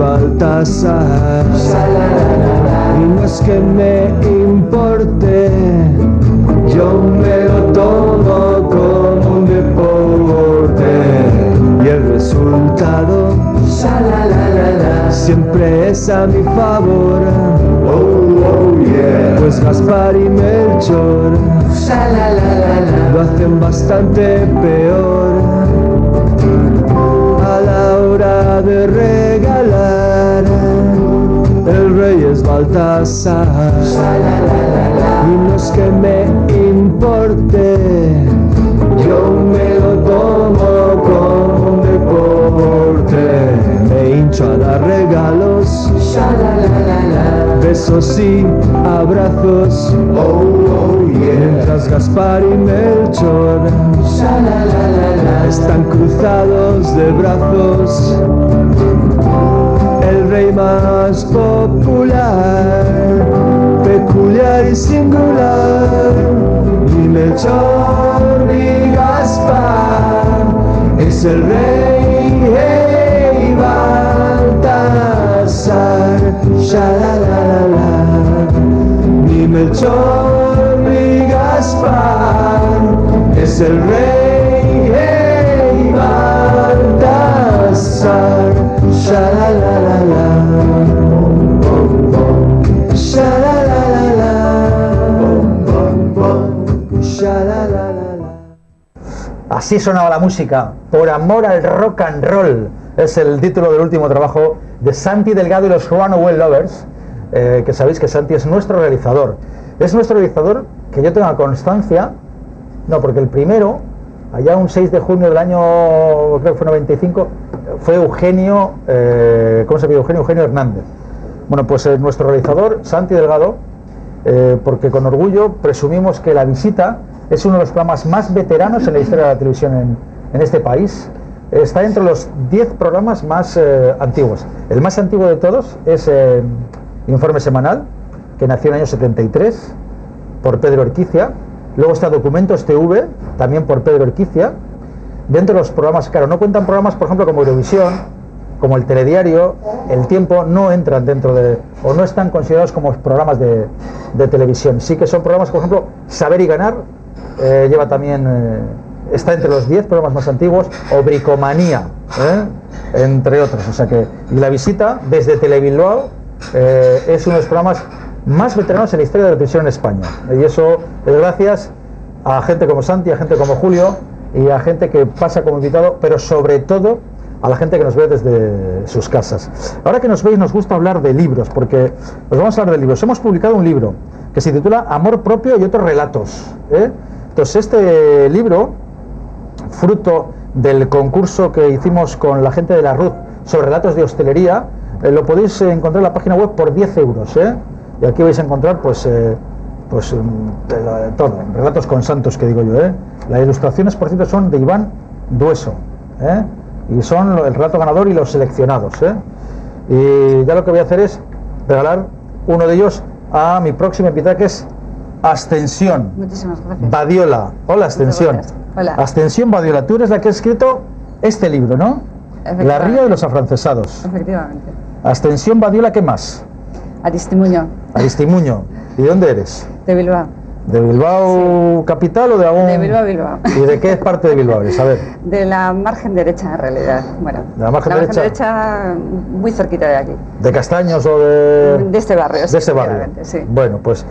Baltasar. Y no es que me importe, yo me lo tomo como un deporte. Y el resultado siempre es a mi favor. Pues Gaspar y Melchor lo hacen bastante peor. A la hora de regalar, el rey es Baltasar. Y no es que me importe, yo me lo tomo como un deporte. Me hincho a dar regalos, besos y abrazos, mientras Gaspar y Melchor están cruzados de brazos. El rey más popular, peculiar y singular, ni Melchor ni Gaspar, es el rey Baltasar. Ni Melchor ni Gaspar, es el rey Baltasar. Así sonaba la música, por amor al rock and roll. Es el título del último trabajo de Santi Delgado y los Runaway Lovers, que sabéis que Santi es nuestro realizador. Es nuestro realizador, que yo tenga constancia, no, porque el primero, allá un 6 de junio del año, creo que fue 95, fue Eugenio, ¿cómo se llama? Eugenio Hernández. Bueno, pues nuestro realizador, Santi Delgado, porque con orgullo presumimos que La Visita es uno de los programas más veteranos en la historia de la televisión en este país. Está entre los 10 programas más antiguos. El más antiguo de todos es Informe Semanal, que nació en el año 73 por Pedro Erquicia. Luego está Documentos TV, también por Pedro Erquicia. Dentro de los programas, claro, no cuentan programas, por ejemplo, como Eurovisión, como el Telediario, El Tiempo, no entran dentro de, o no están considerados como programas de televisión. Sí que son programas, por ejemplo, Saber y Ganar, lleva también, está entre los 10 programas más antiguos, o Bricomanía, entre otros. O sea que La Visita, desde Telebilbao, es uno de los programas más veteranos en la historia de la televisión en España. Y eso es gracias a gente como Santi, a gente como Julio y a gente que pasa como invitado, pero sobre todo a la gente que nos ve desde sus casas. Ahora que nos veis, nos gusta hablar de libros, porque os vamos a hablar de libros. Hemos publicado un libro que se titula Amor propio y otros relatos. Entonces, este libro, fruto del concurso que hicimos con la gente de la RUD sobre relatos de hostelería, lo podéis encontrar en la página web por 10 euros. Y aquí vais a encontrar pues todo, relatos con santos, que digo yo. Las ilustraciones, por cierto, son de Iván Dueso, y son el relato ganador y los seleccionados. Y ya lo que voy a hacer es regalar uno de ellos a mi próxima invitada, que es Ascensión. Muchísimas gracias. Badiola. Hola, Ascensión. Hola. Ascensión Badiola, tú eres la que ha escrito este libro, ¿no? La Ría de los Afrancesados. Efectivamente. Ascensión Badiola, ¿qué más? Aristimuño. Aristimuño. ¿Y de dónde eres? De Bilbao. ¿De Bilbao sí. Capital o de algún...? De Bilbao. ¿Y de qué parte de Bilbao eres? A ver. De la margen derecha, en realidad. Bueno, ¿de la margen derecha muy cerquita de aquí. ¿De Castaños o de...? De este barrio. De este barrio. Sí. Bueno, pues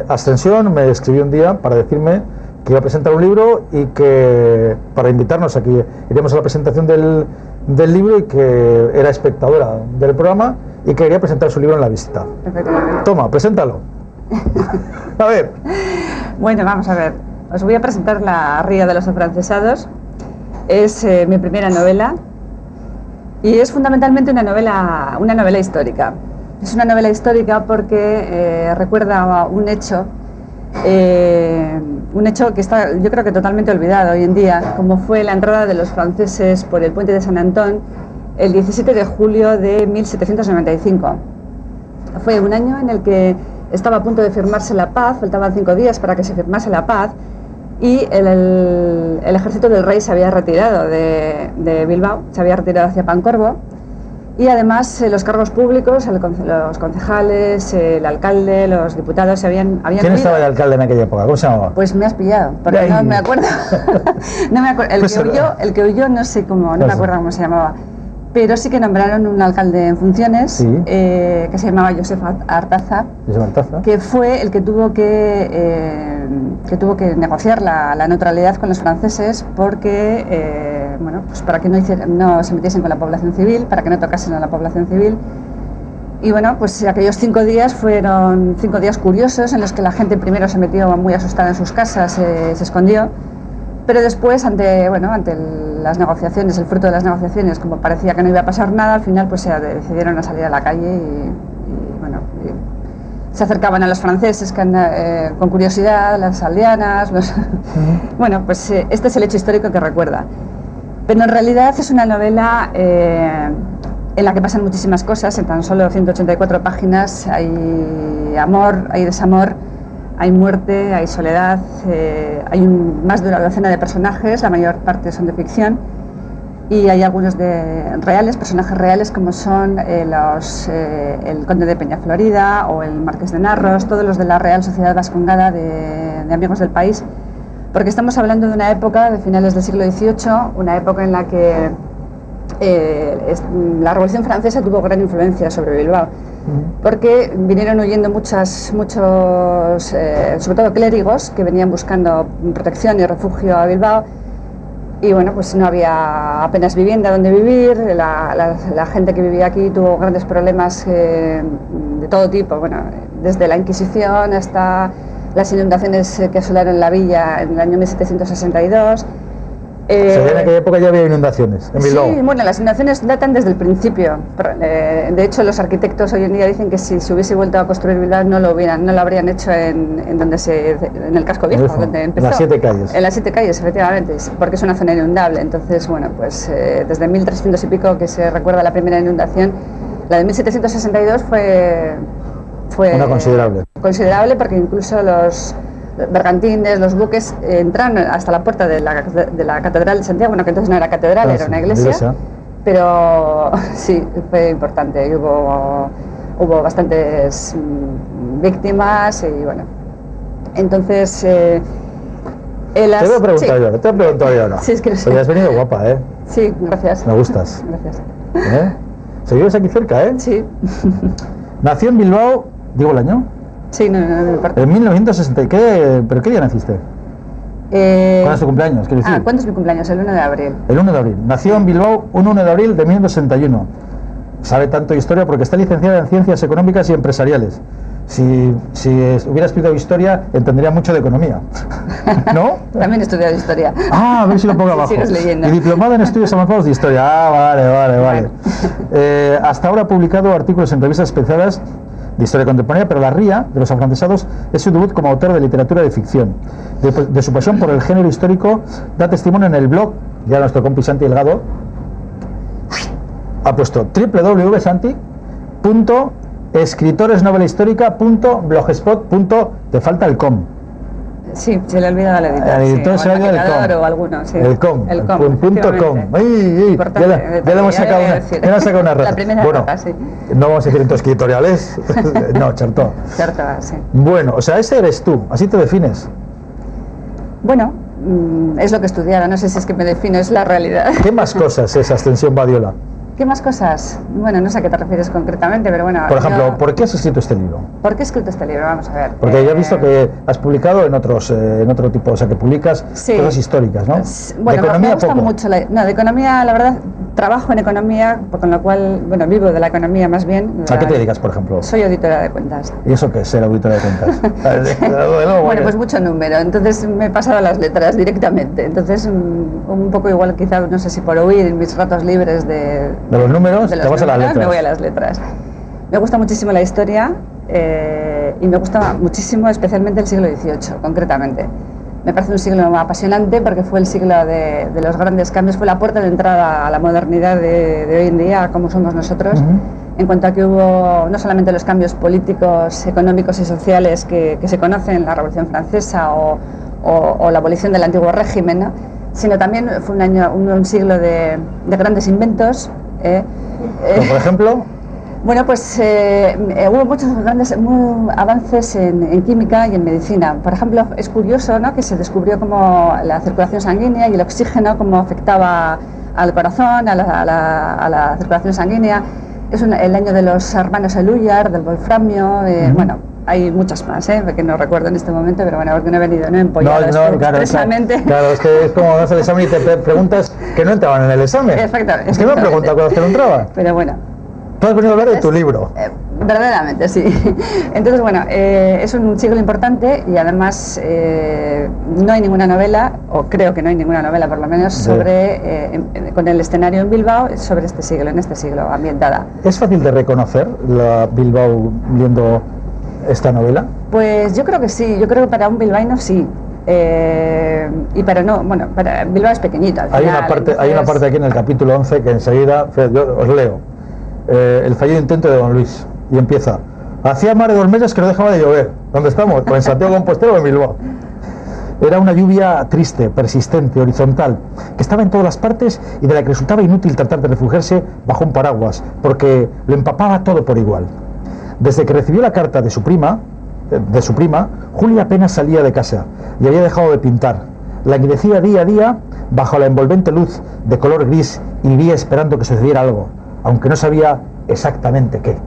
Ascensión me escribió un día para decirme que iba a presentar un libro y que para invitarnos aquí, iremos a la presentación del libro, y que era espectadora del programa y que quería presentar su libro en La Visita. Efectivamente. Toma, preséntalo. A ver. Bueno, vamos a ver. Os voy a presentar La Ría de los Afrancesados. Es mi primera novela y es fundamentalmente una novela histórica. Es una novela histórica porque recuerda un hecho que está, yo creo que totalmente olvidado hoy en día, como fue la entrada de los franceses por el puente de San Antón el 17 de julio de 1795. Fue un año en el que estaba a punto de firmarse la paz, faltaban 5 días para que se firmase la paz, y el ejército del rey se había retirado de Bilbao, se había retirado hacia Pancorbo, Y además los cargos públicos, los concejales, el alcalde, los diputados habían ¿Quién huido. estaba de alcalde en aquella época? ¿Cómo se llamaba? Pues me has pillado, porque Ay. no me acuerdo. No me acuerdo. Pues, El que huyó no sé cómo, no no me sé. acuerdo cómo se llamaba. Pero sí que nombraron un alcalde en funciones, Sí. que se llamaba Josep Artaza, ¿Josep Artaza? que fue el que tuvo que negociar la neutralidad con los franceses porque, bueno, pues para que no se metiesen con la población civil, para que no tocasen a la población civil. Y bueno, pues aquellos 5 días fueron 5 días curiosos en los que la gente primero se metió muy asustada en sus casas, se escondió, pero después ante las negociaciones, el fruto de las negociaciones, como parecía que no iba a pasar nada, al final pues se decidieron a salir a la calle y se acercaban a los franceses con curiosidad, las aldeanas, bueno, pues este es el hecho histórico que recuerda. Pero en realidad es una novela en la que pasan muchísimas cosas. En tan solo 184 páginas hay amor, hay desamor, hay muerte, hay soledad, hay más de una docena de personajes, la mayor parte son de ficción, y hay algunos personajes reales, como son el conde de Peñaflorida o el marqués de Narros, todos los de la Real Sociedad Vascongada de Amigos del País, porque estamos hablando de una época de finales del siglo XVIII, una época en la que la Revolución Francesa tuvo gran influencia sobre Bilbao, porque vinieron huyendo muchos, sobre todo clérigos, que venían buscando protección y refugio a Bilbao, y bueno, pues no había apenas vivienda donde vivir, la gente que vivía aquí tuvo grandes problemas de todo tipo, bueno, desde la Inquisición hasta las inundaciones que asolaron la villa en el año 1762. O sea, en aquella época ya había inundaciones en Bilbao. Sí, bueno, las inundaciones datan desde el principio. De hecho, los arquitectos hoy en día dicen que si se hubiese vuelto a construir Bilbao no lo habrían hecho en el casco viejo, donde empezó. En las 7 calles. En las 7 calles, efectivamente, porque es una zona inundable. Entonces, bueno, pues desde 1300 y pico que se recuerda la primera inundación, la de 1762 fue una considerable, porque incluso los bergantines, los buques entraron hasta la puerta de la Catedral de Santiago, bueno, que entonces no era catedral, era una iglesia, pero sí, fue importante, y hubo bastantes víctimas y bueno, entonces... Te voy a preguntar yo, te voy a preguntar yo ahora. Sí, es que no sé. Oye, has venido guapa, ¿eh? Sí, gracias. Me gustas. Gracias. ¿Se vives aquí cerca, eh? Sí. Nació en Bilbao, digo el año. Sí, no me importa. En 1960, ¿pero qué día naciste? ¿Cuándo es tu cumpleaños? Quiero decir. ¿Cuándo es mi cumpleaños? El 1 de abril. El 1 de abril. Nació en Bilbao un 1 de abril de 1961. Sabe tanto historia porque está licenciada en Ciencias Económicas y Empresariales. Si hubiera estudiado historia, entendería mucho de economía. ¿No? También he estudiado historia. Ah, a ver si lo pongo abajo. Sigues leyendo. Y diplomada en estudios avanzados de historia. Ah, vale. Hasta ahora ha publicado artículos en revistas especializadas de historia contemporánea, pero La Ría de los Afrancesados es su debut como autor de literatura de ficción. De su pasión por el género histórico da testimonio en el blog, ya nuestro compi Santi Delgado ha puesto www.santi.escritoresnovelahistórica.blogspot. Te falta el com. Sí, se le ha olvidado al editor. El editor se le ha olvidado el com. O alguno, sí. El com. El com. Punto com. Ya le hemos sacado una rata. La primera bueno, rata, sí. No vamos a decir en tus editoriales. No, Chartó. Chartó, sí. Bueno, o sea, ese eres tú, así te defines. Bueno, es lo que estudiara, no sé si es que me defino, es la realidad. ¿Qué más cosas es Ascensión Badiola? ¿Qué más cosas? Bueno, no sé a qué te refieres concretamente, pero bueno... Por ejemplo, ¿por qué has escrito este libro? ¿Por qué he escrito este libro? Vamos a ver. Porque ya he visto que has publicado en otro tipo, o sea, que publicas cosas históricas, ¿no? Bueno, de economía me gusta poco. mucho de economía, la verdad, trabajo en economía, con lo cual, bueno, vivo de la economía más bien. ¿A qué te dedicas, por ejemplo? Soy auditora de cuentas. ¿Y eso qué es ser auditora de cuentas? Bueno, pues mucho número, entonces me he pasado a las letras directamente, entonces un poco igual quizá, no sé si por huir en mis ratos libres de los números, te vas a las letras. Me voy a las letras. Me gusta muchísimo la historia y me gusta muchísimo especialmente el siglo XVIII, concretamente. Me parece un siglo apasionante porque fue el siglo de los grandes cambios, fue la puerta de entrada a la modernidad de hoy en día, como somos nosotros, en cuanto a que hubo no solamente los cambios políticos, económicos y sociales que se conocen en la Revolución Francesa o la abolición del antiguo régimen, ¿no? Sino también fue un siglo de grandes inventos, Como por ejemplo... Bueno, pues hubo muchos grandes avances en química y en medicina. Por ejemplo, es curioso, ¿no?, que se descubrió cómo la circulación sanguínea y el oxígeno, cómo afectaba al corazón, a la circulación sanguínea. Es el año de los hermanos Eluyar, del wolframio, bueno, hay muchas más, que no recuerdo en este momento, pero bueno, porque no he venido, no he empollado claro, expresamente. Claro, es que es como vas al examen y te preguntas que no entraban en el examen. Exactamente. Es que me han preguntado cosas que no entraban. Pero bueno. Tú has venido a hablar de tu libro. Verdaderamente, sí. Entonces, bueno, es un siglo importante y además no hay ninguna novela, o creo que no hay ninguna novela por lo menos, sobre con el escenario en Bilbao sobre este siglo, en este siglo, ambientada. ¿Es fácil de reconocer la Bilbao viendo esta novela? Pues yo creo que sí, yo creo que para un bilbaíno sí. Y para no, bueno, para Bilbao es pequeñito al final, hay una parte aquí en el capítulo 11 que enseguida, yo os leo. El fallido intento de Don Luis, y empieza: hacía más de 2 meses que no dejaba de llover. ¿Dónde estamos? Pues en Santiago de Compostela o en Bilbao. Era una lluvia triste, persistente, horizontal, que estaba en todas las partes y de la que resultaba inútil tratar de refugiarse bajo un paraguas, porque lo empapaba todo por igual. Desde que recibió la carta de su prima, Julia apenas salía de casa y había dejado de pintar. Languidecía día a día bajo la envolvente luz de color gris y vivía esperando que sucediera algo, aunque no sabía exactamente qué.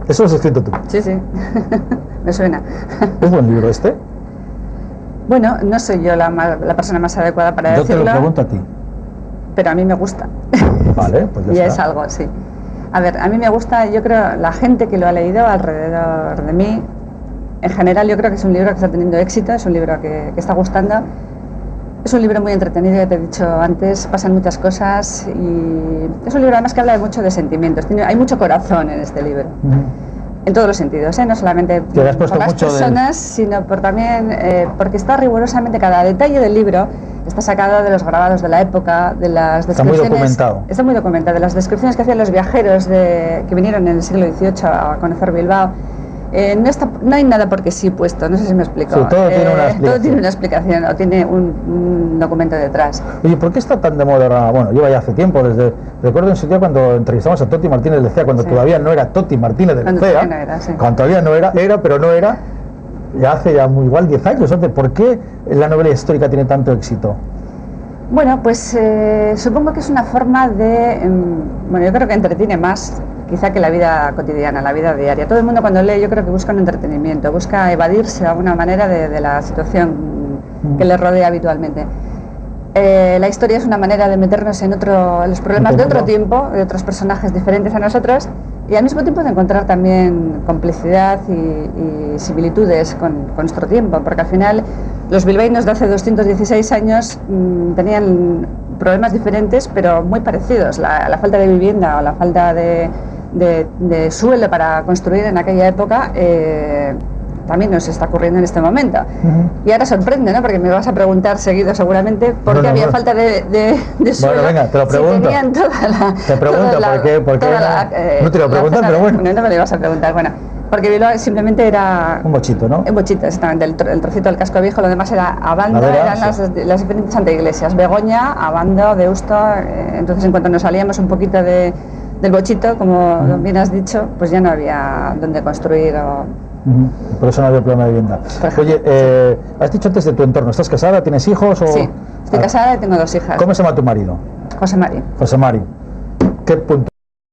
¿Eso lo has escrito tú? Sí, sí, me suena. ¿Es buen libro este? Bueno, no soy yo la persona más adecuada para decirlo. Yo te lo pregunto a ti. Pero a mí me gusta. Vale, pues ya y está. es algo, sí. A ver, a mí me gusta, yo creo, la gente que lo ha leído alrededor de mí, en general yo creo que es un libro que está teniendo éxito, es un libro que está gustando. Es un libro muy entretenido, ya te he dicho antes, pasan muchas cosas y es un libro además que habla mucho de sentimientos. Hay mucho corazón en este libro, en todos los sentidos, no solamente por las personas, sino también porque está rigurosamente, cada detalle del libro está sacado de los grabados de la época, de las descripciones. Está muy documentado. Está muy documentado, de las descripciones que hacían los viajeros que vinieron en el siglo XVIII a conocer Bilbao. No hay nada porque sí puesto, no sé si me explico. Sí, todo tiene una explicación. O tiene un documento detrás. Oye, ¿por qué está tan de moda ahora? Bueno, lleva ya hace tiempo, recuerdo en su día cuando entrevistamos a Toti Martínez de Lecea, cuando todavía no era Toti Martínez de Lecea, cuando todavía no era, pero no era, ya hace igual 10 años. ¿Por qué la novela histórica tiene tanto éxito? Bueno, pues supongo que es una forma de, bueno, yo creo que entretiene más quizá que la vida cotidiana, la vida diaria. Todo el mundo cuando lee yo creo que busca un entretenimiento, busca evadirse de alguna manera de la situación que le rodea habitualmente. La historia es una manera de meternos en los problemas de otro tiempo, de otros personajes diferentes a nosotros, y al mismo tiempo de encontrar también complicidad y similitudes con nuestro tiempo, porque al final los bilbaínos de hace 216 años tenían problemas diferentes pero muy parecidos. La falta de vivienda o la falta de suelo para construir en aquella época también nos está ocurriendo en este momento. Y ahora sorprende, ¿no? Porque me vas a preguntar seguido seguramente por qué había falta de suelo. Bueno, venga, te lo pregunto. Si tenían toda la... Te pregunto por qué no te lo preguntas, pero bueno. No me lo ibas a preguntar, bueno. Porque Bilbao simplemente era... Un bochito, ¿no? Un bochito, exactamente. El trocito del casco viejo, lo demás era Abando, eran las diferentes anteiglesias. Begoña, Abando, Deusto. Entonces, en cuanto nos salíamos un poquito del bochito, como bien has dicho, pues ya no había donde construir o... Por eso no había problema de vivienda. Oye, has dicho antes de tu entorno, ¿estás casada? ¿Tienes hijos? Sí, estoy casada y tengo 2 hijas. ¿Cómo se llama tu marido? José Mari. José Mari. ¿Qué punto